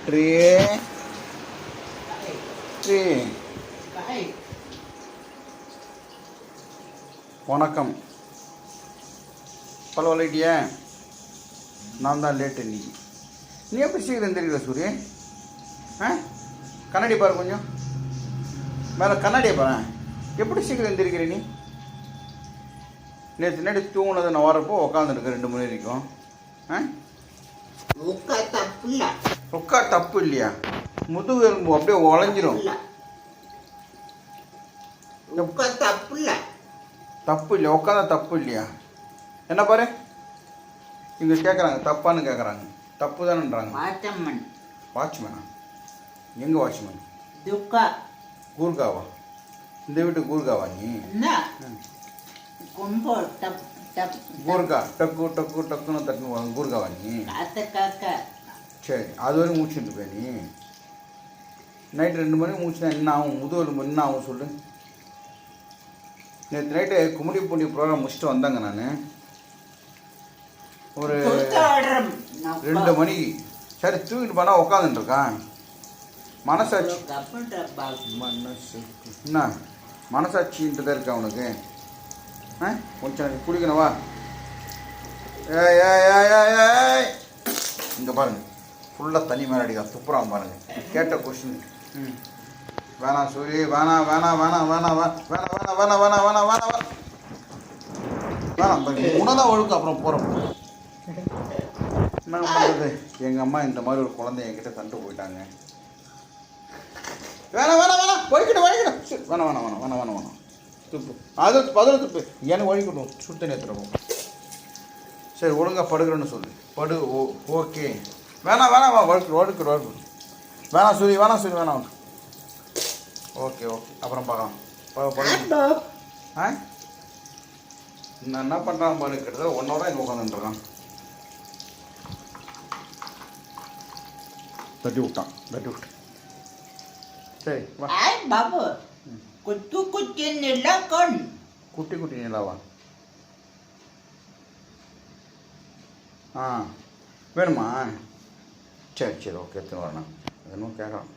Tray tray வணக்கம். பல வளைட்டியா? நான் தான் லேட்டு இன்னைக்கு. நீ எப்படி சீக்கிரம் எந்திரிக்கிற சூரிய? கண்ணாடி பாரு கொஞ்சம், மேலே கண்ணாடியை பாரு. எப்படி சீக்கிரம் எந்திரிக்கிற நீ? நேற்று நேற்று தூங்கினது நான் வரப்போ உட்காந்துருக்கேன் 2 மணி வரைக்கும். உட்கா தப்பு இல்லையா? முதுகு எலும்பு அப்படியே உழைஞ்சிரும். தப்பு இல்லையா? உட்காந்தா தப்பு இல்லையா? என்ன பாரு, இங்கே கேட்குறாங்க, தப்பான்னு கேட்குறாங்க. தப்பு தானேன்றாங்க. வாட்ச்மேனா? எங்கே வாட்ச்மேன்? கூர்காவா? இந்த வீட்டு கூர்காவா நீ? கூர்கா டக்கு டக்கு டக்குன்னு தட்டு கூர்காவா நீ? சரி, அது வரைக்கும் மூச்சுட்டு போய் நீ நைட்டு 2 மணிக்கு மூச்சுனா என்ன ஆகும்? முதுகெலும்பு என்ன ஆகும் சொல்லு. நேற்று நைட்டு கும்மிடி பூண்டி ப்ரோக்ராம் முடிச்சுட்டு வந்தாங்க. நான் ஒரு 2 மணிக்கு சரி தூக்கிட்டு போனால் உட்காந்துட்டுருக்கான். மனசாட்சி என்ன மனசாட்சின்றதா இருக்கா அவனுக்கு? கொஞ்சம் குடிக்கணவா? ஏய் ஏய் ஏய் ஏய் ஏய் இங்கே பாருங்க, ஃபுல்லாக தண்ணி மேலே அடிக்கா துப்புறான் பாருங்க. கேட்ட கொஸ்டின் வேணாம் சூரி, வேணாம் வேணாம் வேணாம் வேணாம் வேணாம் வேணாம் வேணாம் வேணாம் வேணாம் வேணாம் வேணாம் உனதான் ஒழுக்கம். அப்புறம் போகிறோம். என்ன பண்ணுறது? எங்கள் அம்மா இந்த மாதிரி ஒரு குழந்தை என்கிட்ட தண்டு போயிட்டாங்க. வேணாம் வேணாம் வேணாம் வழிக்கிட்ட வழிக்கிட்ட வேணாம் வேணாம் வேணாம் வேணாம் வேணாம் வேணாம் துப்பு. அது பதில் துப்பு. எனக்கு வழிக்கட்டும், சுத்தம் ஏற்றுறோம். சரி ஒழுங்காக படுக்கிறேன்னு சொல்லு. படு. ஓகே. வேணாம் வேணாம் வழுக்கு வழுக்கு வழுக்கு வேணாம் சூரி, வேணாம் சூரி, வேணாம். ஓகே ஓகே, அப்புறம் பார்க்கலாம். நான் என்ன பண்ணுறான் பாரு, கிட்டத்தட்ட 1 ஹவராக இங்கே உட்காந்துட்டுருக்கான். தட்டி விட்டான். சரி பாபு, குட்டி நிலாவா? வேணுமா? சரி ஓகே, எடுத்துன்னு வரணும். என்னமோ கேட்கலாம்.